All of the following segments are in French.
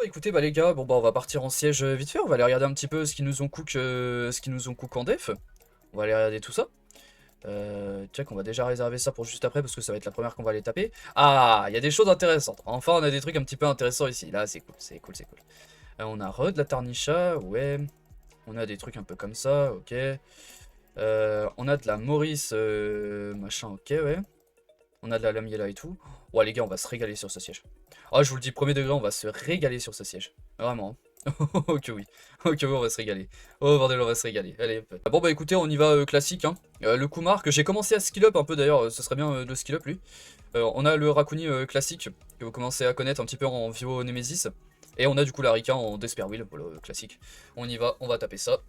écoutez, bah les gars, bon bah on va partir en siège vite fait, on va aller regarder un petit peu ce qu'ils nous ont cook en def. On va aller regarder tout ça. Check, on va déjà réserver ça pour juste après parce que ça va être la première qu'on va aller taper. Ah, il y a des choses intéressantes. Enfin, on a des trucs un petit peu intéressants ici. Là, c'est cool, c'est cool, c'est cool. On a de la Tarnisha, ouais. On a des trucs un peu comme ça, ok. On a de la Maurice, machin, ok, ouais. On a de la Lamiela et tout. Ouais, les gars, on va se régaler sur ce siège. Ah, je vous le dis, premier degré, on va se régaler sur ce siège. Vraiment. Ok, oui. Ok, oui, on va se régaler. Oh, bordel, on va se régaler. Allez, hop. Bon, bah écoutez, on y va classique. Hein. Le Kumar, que j'ai commencé à skill up un peu d'ailleurs, ce serait bien de skill up lui. On a le Rakuni classique, que vous commencez à connaître un petit peu en Vio Nemesis. Et on a du coup la Rika en Despair Will, voilà, classique. On y va, on va taper ça.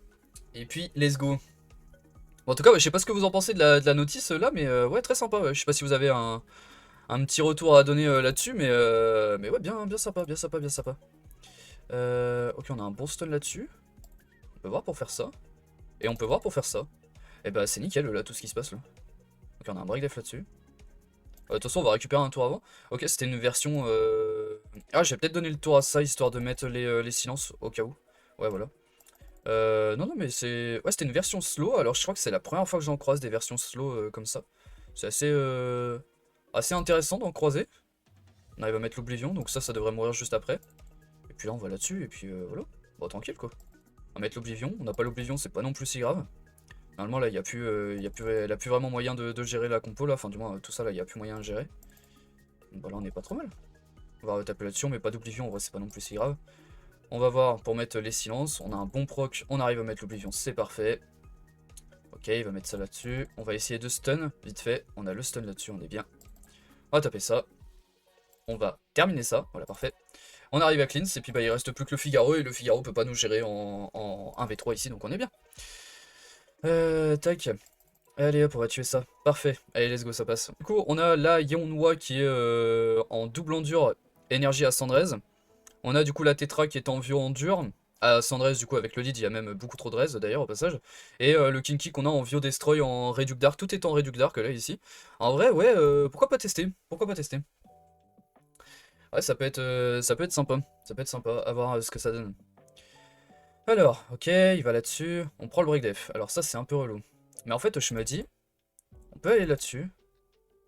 Et puis, let's go. Bon, en tout cas, ouais, je sais pas ce que vous en pensez de la notice là, mais ouais, très sympa. Ouais. Je sais pas si vous avez un petit retour à donner là-dessus, mais ouais, bien, bien sympa, bien sympa, bien sympa. Ok, on a un bon stun là-dessus. On peut voir pour faire ça. Et on peut voir pour faire ça. Et bah, c'est nickel là, tout ce qui se passe là. Ok, on a un break def là-dessus. De toute façon, on va récupérer un tour avant. Ok, c'était une version. Ah, j'ai peut-être donné le tour à ça histoire de mettre les silences au cas où. Ouais, voilà. Non, non, mais c'est. Ouais, c'était une version slow. Alors, je crois que c'est la première fois que j'en croise des versions slow comme ça. C'est assez intéressant d'en croiser. On arrive à mettre l'Oblivion, donc ça devrait mourir juste après. Et puis là, on va là-dessus, et puis voilà. Bon, tranquille quoi. On va mettre l'Oblivion. On n'a pas l'Oblivion, c'est pas non plus si grave. Normalement, là, elle a plus vraiment moyen de gérer la compo là. Enfin, du moins, tout ça là, il n'y a plus moyen de gérer. Donc, bah là, on est pas trop mal. On va taper là-dessus, mais pas d'Oblivion, en vrai, c'est pas non plus si grave. On va voir pour mettre les silences. On a un bon proc, on arrive à mettre l'Oblivion, c'est parfait. Ok, il va mettre ça là-dessus. On va essayer de stun, vite fait. On a le stun là-dessus, on est bien. On va taper ça. On va terminer ça, voilà, parfait. On arrive à cleanse, et puis bah il reste plus que le Figaro, et le Figaro peut pas nous gérer en 1v3 ici, donc on est bien. Tac. Allez hop, on va tuer ça. Parfait. Allez, let's go, ça passe. Du coup, on a la Yeonhwa qui est en double endure, énergie à Sandrez. On a du coup la Tetra qui est en Vio endure. À Sandrez, du coup, avec le lead, il y a même beaucoup trop de res d'ailleurs, au passage. Et le Kinky qu'on a en Vio Destroy en Reduc Dark. Tout est en Reduc Dark là, ici. En vrai, ouais, pourquoi pas tester? Pourquoi pas tester? Ouais, ça peut être sympa. Ça peut être sympa, à voir ce que ça donne. Alors, ok, il va là-dessus. On prend le break def. Alors ça, c'est un peu relou. Mais en fait, je me dis, on peut aller là-dessus.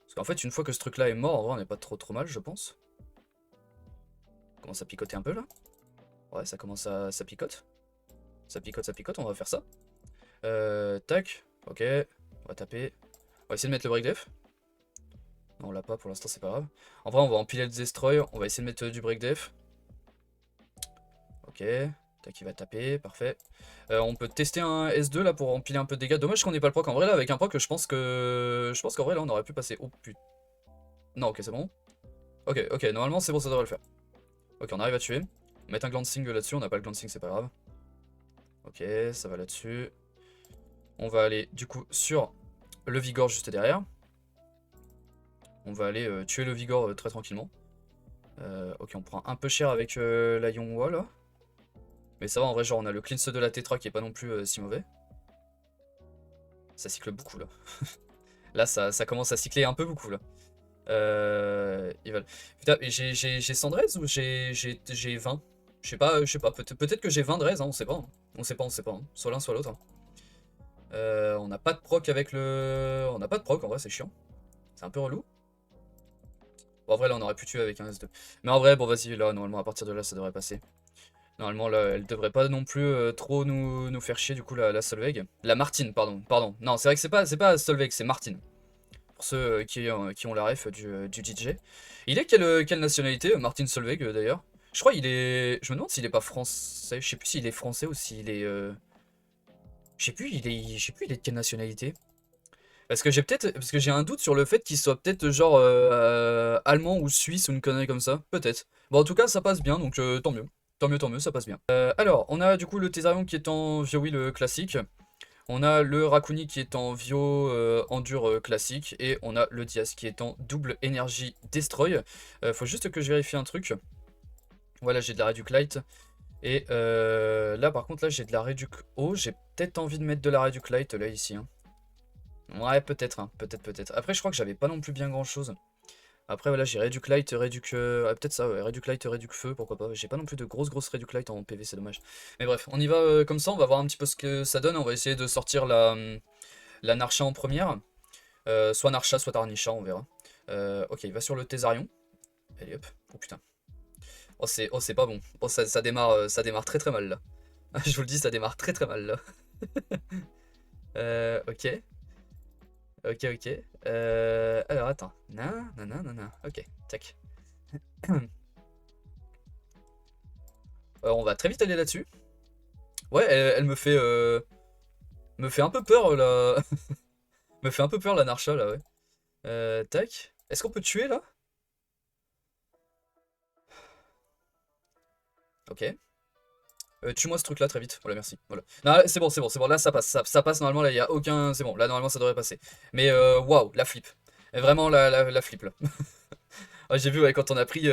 Parce qu'en fait, une fois que ce truc-là est mort, en vrai, on n'est pas trop mal, je pense. On commence à picoter un peu, là. Ouais, ça picote. Ça picote, on va faire ça. Tac, ok. On va taper. On va essayer de mettre le break def. Non, on l'a pas, pour l'instant, c'est pas grave. En vrai, on va empiler le destroy. On va essayer de mettre du break def. Ok. Tac, il va taper, parfait. On peut tester un S2 là pour empiler un peu de dégâts. Dommage qu'on ait pas le proc. En vrai, là, avec un proc, je pense qu'en vrai, là, on aurait pu passer. Oh putain. Non, ok, c'est bon. Ok, ok, normalement, c'est bon, ça devrait le faire. Ok, on arrive à tuer. Mettre un glancing là-dessus. On n'a pas le glancing, c'est pas grave. Ok, ça va là-dessus. On va aller, du coup, sur le Vigor juste derrière. On va aller tuer le Vigor très tranquillement. Ok, on prend un peu cher avec la Yonghwa là. Mais ça va, en vrai, genre, on a le cleanse de la Tetra qui est pas non plus si mauvais. Ça cycle beaucoup là. Là, ça commence à cycler un peu beaucoup là. Putain, j'ai 100 Drez ou j'ai 20? Je sais pas, peut-être que j'ai 20 Drez, hein, on sait pas. Hein. On sait pas. Hein. Soit l'un, soit l'autre. Hein. On n'a pas de proc avec le. On n'a pas de proc, en vrai, c'est chiant. C'est un peu relou. Bon, en vrai, là, on aurait pu tuer avec un S2. Mais en vrai, bon, vas-y, là, normalement, à partir de là, ça devrait passer. Normalement, là, elle devrait pas non plus trop nous faire chier, du coup, la Solveig. La Martine, pardon. Non, c'est vrai que c'est pas Solveig, c'est Martine. Pour ceux qui ont la ref du DJ. Il est quelle nationalité, Martin Solveig, d'ailleurs? Je crois il est. Je me demande s'il est pas français. Je sais plus s'il est français ou s'il est. Je sais plus, je sais plus, il est de quelle nationalité. Parce que j'ai un doute sur le fait qu'il soit peut-être genre allemand ou suisse ou une connerie comme ça. Peut-être. Bon, en tout cas, ça passe bien, donc tant mieux. Tant mieux, ça passe bien. Alors, on a du coup le Thésarion qui est en Viowil classique. On a le Rakuni qui est en Vio Endure classique. Et on a le Diaz qui est en double énergie Destroy. Faut juste que je vérifie un truc. Voilà, j'ai de la Reduc Light. Et là, par contre, là, j'ai de la Reduc Eau. J'ai peut-être envie de mettre de la Reduc Light là, ici. Hein. Ouais, peut-être. Hein. Peut-être. Après, je crois que j'avais pas non plus bien grand-chose. Après voilà, j'ai Reduc Light, Reduc... ah, peut-être ça, ouais, Reduc Light, Reduc Feu, pourquoi pas. J'ai pas non plus de grosses Reduc Light en PV, c'est dommage. Mais bref, on y va comme ça, on va voir un petit peu ce que ça donne. On va essayer de sortir la Narcha en première. Soit Narcha, soit Tarnisha, on verra. Ok, il va sur le Thésarion. Allez hop, oh putain. Oh c'est pas bon. Oh ça démarre très très mal là. Je vous le dis, ça démarre très très mal là. Ok. Ok. Alors attends. Non. Ok, tac. On va très vite aller là-dessus. Ouais, elle me fait un peu peur là. Me fait un peu peur la Narcha là, ouais. Tac. Est-ce qu'on peut tuer là? Ok. Tue-moi ce truc là très vite. Voilà, merci. Voilà. Non, c'est bon. Là, ça passe. Ça passe normalement. Là, il n'y a aucun. C'est bon. Là, normalement, ça devrait passer. Mais waouh, la flip. Vraiment, la flip là. Ah, j'ai vu, ouais, quand on a pris,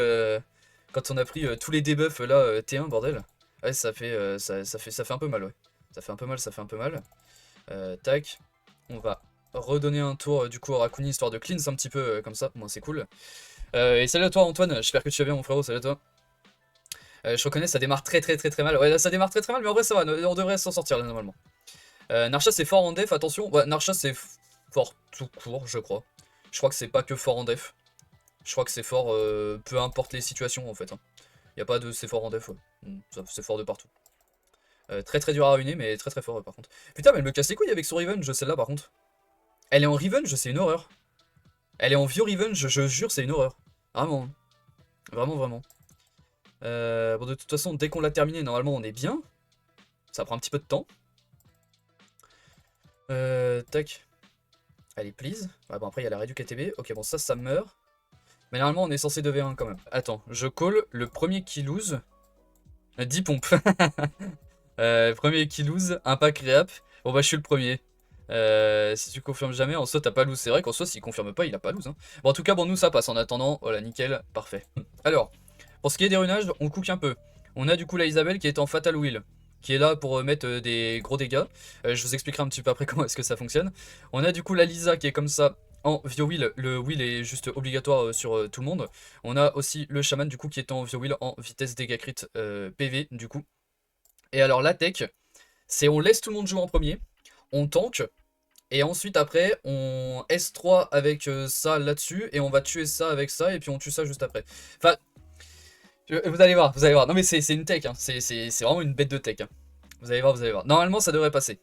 tous les debuffs là, T1, bordel. Ouais, ça fait un peu mal, ouais. Ça fait un peu mal. Tac. On va redonner un tour du coup à Rakuni histoire de cleanse un petit peu comme ça. Bon, c'est cool. Et salut à toi, Antoine. J'espère que tu vas bien, mon frérot. Salut à toi. Je reconnais, ça démarre très mal. Ouais, là ça démarre très mal, mais en vrai ça va, on devrait s'en sortir là normalement. Narcha c'est fort en def, attention. Ouais, Narcha c'est fort tout court, je crois. Je crois que c'est pas que fort en def. Je crois que c'est fort peu importe les situations en fait. Hein. Y a pas de c'est fort en def, ouais. C'est fort de partout. Très dur à ruiner, mais très fort par contre. Putain, mais elle me casse les couilles avec son Revenge, celle-là par contre. Elle est en Revenge, c'est une horreur. Elle est en vieux Revenge, je jure, c'est une horreur. Vraiment. Hein. Vraiment. Bon, de toute façon, dès qu'on l'a terminé, normalement, on est bien. Ça prend un petit peu de temps. Tac. Allez, please. Ah, bon, après, il y a la réduc ATB. Ok, bon, ça meurt. Mais normalement, on est censé 2v1 quand même. Attends, je call le premier qui lose. 10 pompes. Premier qui lose, un pack réap. Bon, bah, je suis le premier. Si tu confirmes jamais, en soi, t'as pas lose. C'est vrai qu'en soi, s'il confirme pas, il a pas lose. Hein. Bon, en tout cas, bon, nous, ça passe. En attendant, voilà, nickel, parfait. Alors. Pour ce qui est des runages, on cook un peu. On a du coup la Isabelle qui est en Fatal Will, qui est là pour mettre des gros dégâts. Je vous expliquerai un petit peu après comment est-ce que ça fonctionne. On a du coup la Lisa qui est comme ça en Vio Will. Le Will est juste obligatoire sur tout le monde. On a aussi le Shaman du coup qui est en Vio Will en vitesse dégâts crit PV du coup. Et alors la tech, c'est on laisse tout le monde jouer en premier, on tank. Et ensuite après on S3 avec ça là-dessus et on va tuer ça avec ça et puis on tue ça juste après. Enfin, vous allez voir. Non mais c'est une tech, hein. C'est vraiment une bête de tech. Hein. Vous allez voir. Normalement ça devrait passer.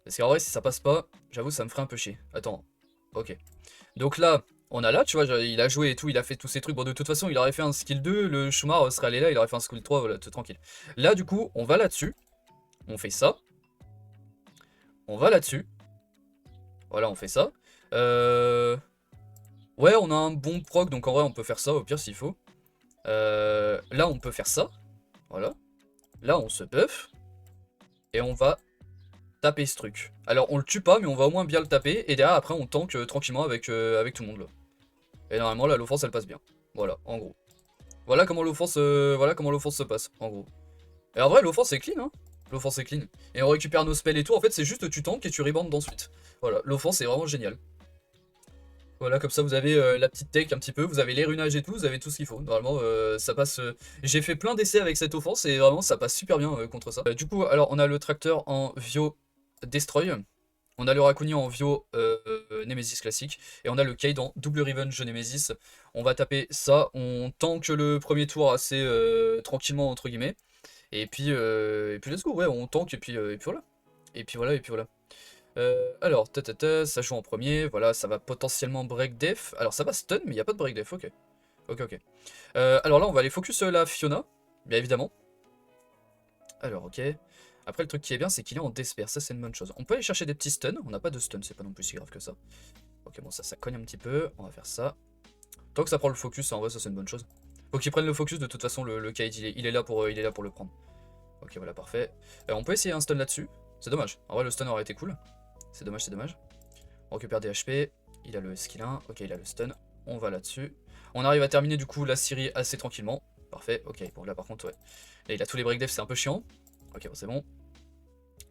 Parce qu'en vrai si ça passe pas, j'avoue ça me ferait un peu chier. Attends, ok. Donc là, on a là, tu vois, il a joué et tout, il a fait tous ces trucs. Bon de toute façon il aurait fait un skill 2, le Shumar serait allé là, il aurait fait un skill 3, voilà, tout tranquille. Là du coup, on va là-dessus. On fait ça. On va là-dessus. Voilà, on fait ça. Ouais, on a un bon proc, donc en vrai on peut faire ça au pire s'il faut. Là on peut faire ça. Voilà. Là on se buff. Et on va taper ce truc. Alors on le tue pas mais on va au moins bien le taper. Et derrière après on tank tranquillement avec tout le monde là. Et normalement là l'offense elle passe bien. Voilà en gros. Voilà comment l'offense se passe en gros. Et en vrai l'offense est clean hein. L'offense est clean. Et on récupère nos spells et tout. En fait c'est juste tu tankes et tu rebandes ensuite. Voilà l'offense est vraiment génial. Voilà, comme ça vous avez la petite tech un petit peu, vous avez les runages et tout, vous avez tout ce qu'il faut. Normalement, ça passe. J'ai fait plein d'essais avec cette offense et vraiment ça passe super bien contre ça. Du coup, alors on a le tracteur en Vio Destroy, on a le Rakuni en Vio Nemesis classique, et on a le Cade en double Revenge Nemesis. On va taper ça, on tank le premier tour assez tranquillement entre guillemets, et puis let's go, ouais, on tank et puis voilà. Et puis voilà. Alors, ça joue en premier, voilà, ça va potentiellement break def. Alors ça va stun, mais il n'y a pas de break def, ok. Ok. Alors là, on va aller focus la Fiona, bien évidemment. Alors, ok. Après, le truc qui est bien, c'est qu'il est en despair, ça c'est une bonne chose. On peut aller chercher des petits stuns, on n'a pas de stun, c'est pas non plus si grave que ça. Ok, bon, ça cogne un petit peu, on va faire ça. Tant que ça prend le focus, en vrai, ça c'est une bonne chose. Faut qu'il prenne le focus, de toute façon, le Kaid, il est là pour le prendre. Ok, voilà, parfait. On peut essayer un stun là-dessus, c'est dommage. En vrai, le stun aurait été cool. C'est dommage. On récupère des HP. Il a le skill 1. Ok, il a le stun. On va là-dessus. On arrive à terminer du coup la série assez tranquillement. Parfait. Ok, bon là par contre, ouais. Là, il a tous les break def, c'est un peu chiant. Ok, bon, c'est bon.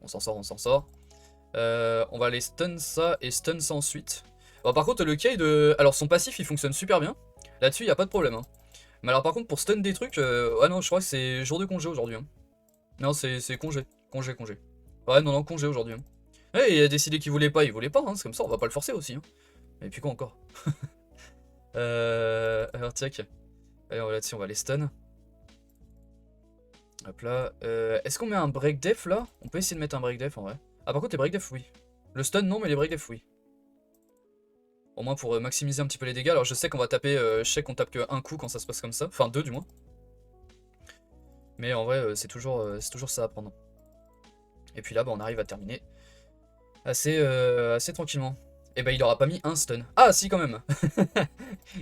On s'en sort. On va aller stun ça et stun ça ensuite. Bon, par contre, le Cade, alors son passif il fonctionne super bien. Là-dessus, il n'y a pas de problème. Hein. Mais alors, par contre, pour stun des trucs, ouais, non, je crois que c'est jour de congé aujourd'hui. Hein. Non, c'est congé. Congé. Ouais, non, congé aujourd'hui. Hein. Ouais, il a décidé qu'il voulait pas, hein, c'est comme ça, on va pas le forcer aussi. Hein. Et puis quoi encore alors, tac. Allez, là-dessus, on va les stun. Hop là. Est-ce qu'on met un break def là? On peut essayer de mettre un break def en vrai. Ah, par contre, les break def, oui. Le stun, non, mais les break def, oui. Au moins pour maximiser un petit peu les dégâts. Alors, je sais qu'on va taper. Je sais qu'on tape que un coup quand ça se passe comme ça. Enfin, deux du moins. Mais en vrai, c'est toujours ça à prendre. Et puis là, bah, on arrive à terminer assez tranquillement. Et bah, il aura pas mis un stun. Ah, si, quand même.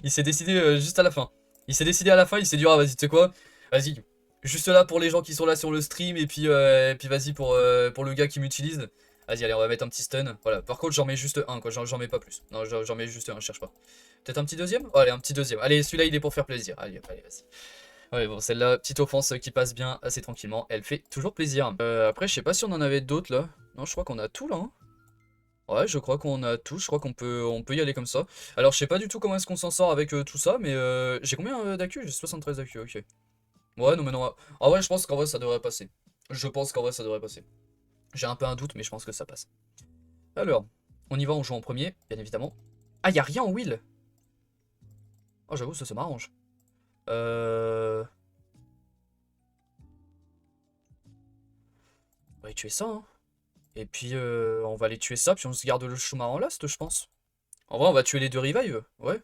Il s'est décidé juste à la fin. Il s'est décidé à la fin, il s'est dit, ah, vas-y, tu sais quoi? Vas-y. Juste là pour les gens qui sont là sur le stream, et puis vas-y pour le gars qui m'utilise. Vas-y, allez, on va mettre un petit stun. Voilà. Par contre, j'en mets juste un, quoi. J'en mets pas plus. Non, j'en mets juste un, je cherche pas. Peut-être un petit deuxième? Oh, allez, un petit deuxième. Allez, celui-là, il est pour faire plaisir. Allez, vas-y. Ouais, bon, celle-là, petite offense qui passe bien assez tranquillement. Elle fait toujours plaisir. Après, je sais pas si on en avait d'autres là. Non, je crois qu'on a tout là. Hein. Ouais, je crois qu'on a tout. Je crois qu'on peut y aller comme ça. Alors, je sais pas du tout comment est-ce qu'on s'en sort avec tout ça, mais j'ai combien d'accu? J'ai 73 d'accu, ok. Ouais, non, mais non. Ah ouais, je pense qu'en vrai, ça devrait passer. Je pense qu'en vrai, ça devrait passer. J'ai un peu un doute, mais je pense que ça passe. Alors, on y va, on joue en premier, bien évidemment. Ah, y a rien en will. Oh, j'avoue, ça m'arrange. On va aller tuer ça, hein. Et puis, on va aller tuer ça, puis on se garde le Shumar en last, je pense. En vrai, on va tuer les deux revive, ouais.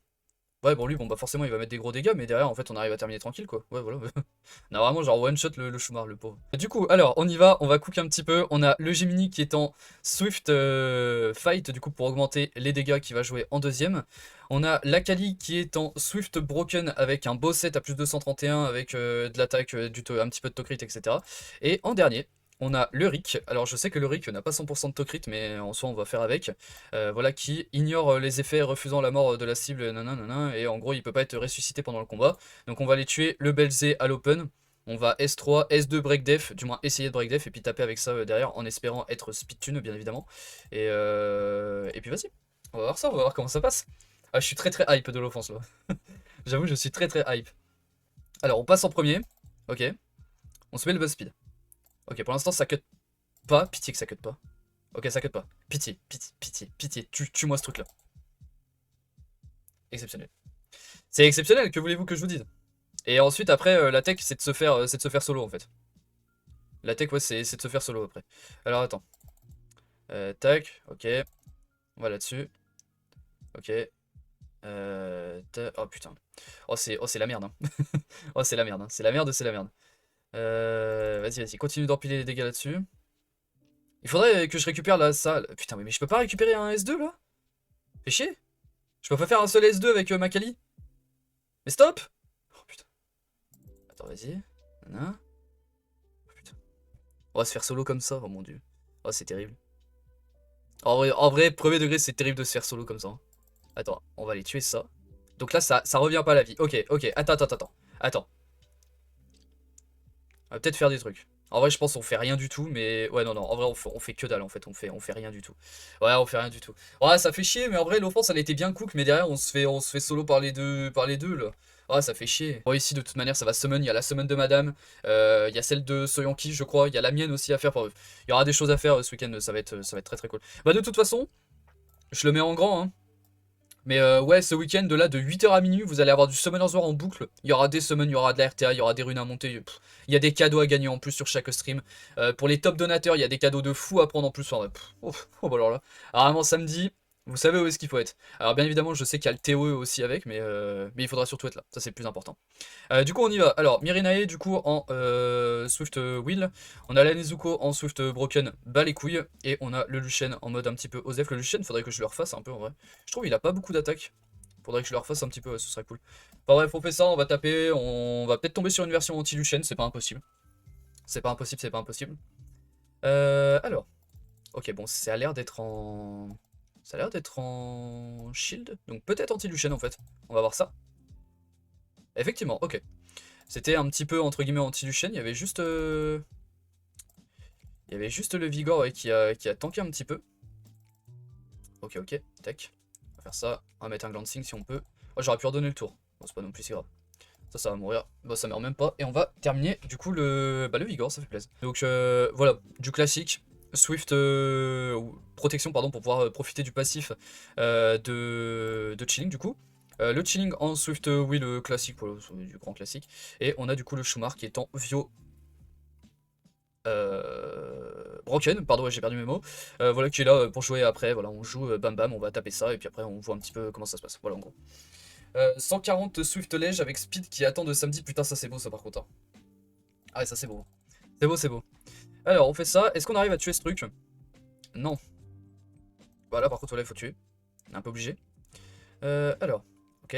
Ouais, bon, lui, bon, bah forcément, il va mettre des gros dégâts, mais derrière, en fait, on arrive à terminer tranquille, quoi. Ouais, voilà. On a vraiment, genre, one-shot le Shumar, le pauvre. Du coup, alors, on y va, on va cook un petit peu. On a le Gemini qui est en Swift Fight, du coup, pour augmenter les dégâts qui va jouer en deuxième. On a l'Akali qui est en Swift Broken avec un beau set à plus 231, avec de l'attaque, un petit peu de Tokrit, etc. Et en dernier, on a le Rick. Alors je sais que le Rick n'a pas 100% de Tokrit, mais en soi on va faire avec. Voilà, qui ignore les effets refusant la mort de la cible, nanana, et en gros il peut pas être ressuscité pendant le combat. Donc on va aller tuer le Belzé à l'open. On va S3, S2 break def, du moins essayer de break def, et puis taper avec ça derrière en espérant être speed tune bien évidemment. Et puis vas-y, on va voir ça, on va voir comment ça passe. Ah, je suis très hype de l'offense là. J'avoue, je suis très hype. Alors on passe en premier, ok. On se met le buzz speed. Ok, pour l'instant ça cut pas, pitié que ça cut pas. Ok, ça cut pas. Pitié, tue-moi ce truc-là. Exceptionnel. C'est exceptionnel, que voulez-vous que je vous dise? Et ensuite, après, la tech, c'est de se faire solo, en fait. La tech, ouais, c'est de se faire solo, après. Alors, attends. Tac, ok. On va là-dessus. Ok. Oh, putain. Oh, c'est la merde, hein. Oh, c'est la merde, hein. C'est la merde, c'est la merde. Vas-y, continue d'empiler les dégâts là-dessus. Il faudrait que je récupère la salle. Putain, mais je peux pas récupérer un S2, là? Fais chier. Je peux pas faire un seul S2 avec Makali. Mais stop! Oh putain. Attends, vas-y. Nana. Oh putain. On va se faire solo comme ça, oh mon dieu. Oh, c'est terrible. En vrai, premier degré, c'est terrible de se faire solo comme ça. Hein. Attends, on va aller tuer ça. Donc là, ça revient pas à la vie. Ok, attends. On va peut-être faire des trucs. En vrai, je pense qu'on fait rien du tout, mais ouais, non, en vrai, on fait que dalle en fait. On fait rien du tout. Ouais, on fait rien du tout. Ouais, ça fait chier, mais en vrai, l'offense elle était bien cook, mais derrière, on se fait solo par les deux là. Ouais, ça fait chier. Bon, ici, de toute manière, ça va summon. Il y a la summon de madame. Il y a celle de Soyanki, je crois. Il y a la mienne aussi à faire. Il y aura des choses à faire ce week-end. Ça va être très cool. Bah, de toute façon, je le mets en grand, hein. Mais ouais, ce week-end de là, de 8h à minuit, vous allez avoir du Summoner's War en boucle. Il y aura des summons, il y aura de la RTA, il y aura des runes à monter. Il y a des cadeaux à gagner en plus sur chaque stream. Pour les top donateurs, il y a des cadeaux de fou à prendre en plus. Oh, bah alors là. Alors vraiment, samedi, vous savez où est-ce qu'il faut être. Alors bien évidemment, je sais qu'il y a le TOE aussi avec, mais il faudra surtout être là. Ça, c'est le plus important. Du coup, on y va. Alors, Mirinae, du coup, en Swift Wheel. On a la Nezuko en Swift Broken, bas les couilles. Et on a le Lucian en mode un petit peu Osef. Le Lucian, faudrait que je le refasse un peu en vrai. Je trouve qu'il a pas beaucoup d'attaques. Faudrait que je le refasse un petit peu, ouais, ce serait cool. Enfin bref, on fait ça, on va taper. On va peut-être tomber sur une version anti-Lucian, c'est pas impossible. C'est pas impossible. Alors. Ok, bon, ça a l'air d'être en. Ça a l'air d'être en shield. Donc peut-être anti-Lucian en fait. On va voir ça. Effectivement, ok. C'était un petit peu entre guillemets anti-Lucian. Il y avait juste. Il y avait juste le Vigor ouais, qui a tanké un petit peu. Ok, tac. va faire ça, on va mettre un glancing si on peut. Oh, j'aurais pu redonner le tour, bon, c'est pas non plus si grave. Ça va mourir, bon, ça meurt même pas. Et on va terminer du coup le Vigor, ça fait plaisir. Donc voilà, du classique. Swift protection pardon pour pouvoir profiter du passif de chilling du coup. Le chilling en Swift Will classique, voilà, du grand classique. Et on a du coup le Shumar qui est en Vio Broken, pardon, j'ai perdu mes mots. Voilà, qui est là pour jouer après. Voilà, on joue bam bam, on va taper ça et puis après on voit un petit peu comment ça se passe. Voilà en gros. 140 Swift Ledge avec speed qui attend de samedi. Putain, ça c'est beau ça par contre. Hein. Ah, ouais, ça c'est beau. C'est beau, c'est beau. Alors, on fait ça. Est-ce qu'on arrive à tuer ce truc? Non. Voilà, par contre, là, il faut tuer. On est un peu obligé. Alors, ok.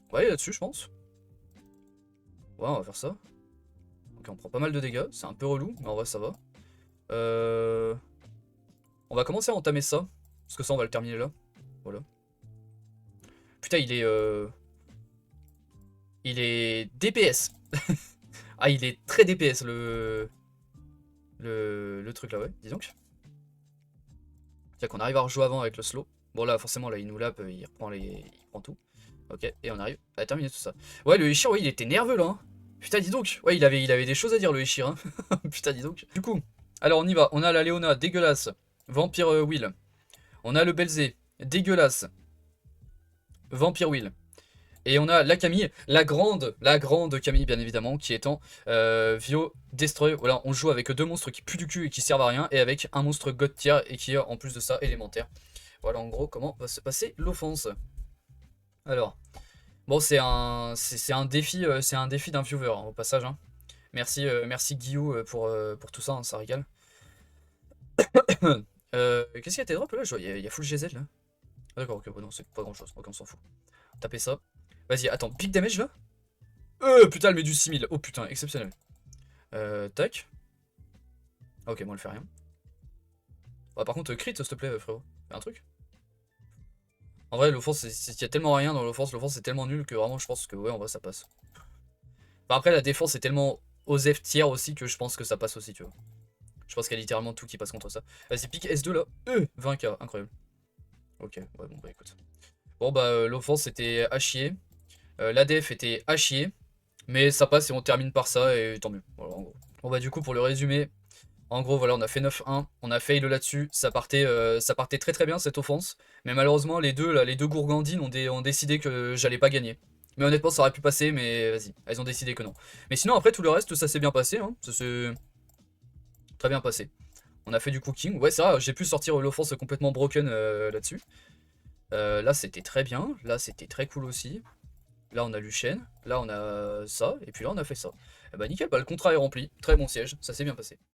On va aller là-dessus, je pense. Ouais, on va faire ça. Ok, on prend pas mal de dégâts. C'est un peu relou, mais en vrai, ça va. On va commencer à entamer ça. Parce que ça, on va le terminer là. Voilà. Putain, il est DPS. Ah, il est très DPS, le truc là, ouais, dis donc. C'est-à-dire qu'on arrive à rejouer avant avec le slow. Bon, là, forcément, là, il nous lappe, il prend tout. Ok, et on arrive à terminer tout ça. Ouais, le Eshir, ouais, il était nerveux là. Hein. Putain, dis donc. Ouais, il avait des choses à dire, le Eshir. Hein. Putain, dis donc. Du coup, alors on y va. On a la Léona, dégueulasse. Vampire Will. On a le Belzé, dégueulasse. Vampire Will. Et on a la Camille, la grande Camille bien évidemment, qui est en Vio Destroy. Voilà, on joue avec deux monstres qui puent du cul et qui servent à rien, et avec un monstre God tier et qui est en plus de ça élémentaire. Voilà en gros comment va se passer l'offense. Alors, bon c'est un défi d'un viewer hein, au passage. Hein. Merci, merci Guillaume pour tout ça, hein, ça régale. Qu'est-ce qui a été drop là? Il y a full GZ là. Ah, d'accord, ok, bon, non, c'est pas grand chose, ok, on s'en fout. Tapez ça. Vas-y, attends, big damage là? Putain, elle met du 6000. Oh putain, exceptionnel. Tac. Ok, moi, elle fait rien. Ah, par contre, crit, s'il te plaît, frérot. Fais un truc. En vrai, l'offense, il y a tellement rien dans l'offense c'est tellement nul que vraiment, je pense que ouais, en vrai, ça passe. Enfin, après, la défense est tellement OZEF tiers aussi que je pense que ça passe aussi, tu vois. Je pense qu'il y a littéralement tout qui passe contre ça. Vas-y, pique S2 là. 20k, incroyable. Ok, ouais, bon, bah écoute. Bon, bah, l'offense était à chier. L'ADF était à chier. Mais ça passe et on termine par ça et tant mieux. Voilà, en gros. Bon, bah, du coup, pour le résumé. En gros, voilà, on a fait 9-1, on a fail là-dessus, ça partait très très bien cette offense, mais malheureusement les deux gourgandines ont décidé que j'allais pas gagner. Mais honnêtement, ça aurait pu passer, mais vas-y, elles ont décidé que non. Mais sinon, après tout le reste, ça s'est bien passé, hein, ça s'est très bien passé. On a fait du cooking, ouais, c'est vrai, j'ai pu sortir l'offense complètement broken là-dessus. Là, c'était très bien, là, c'était très cool aussi. Là, on a Luchen, là, on a ça, et puis là, on a fait ça. Et bah nickel, bah, le contrat est rempli, très bon siège, ça s'est bien passé.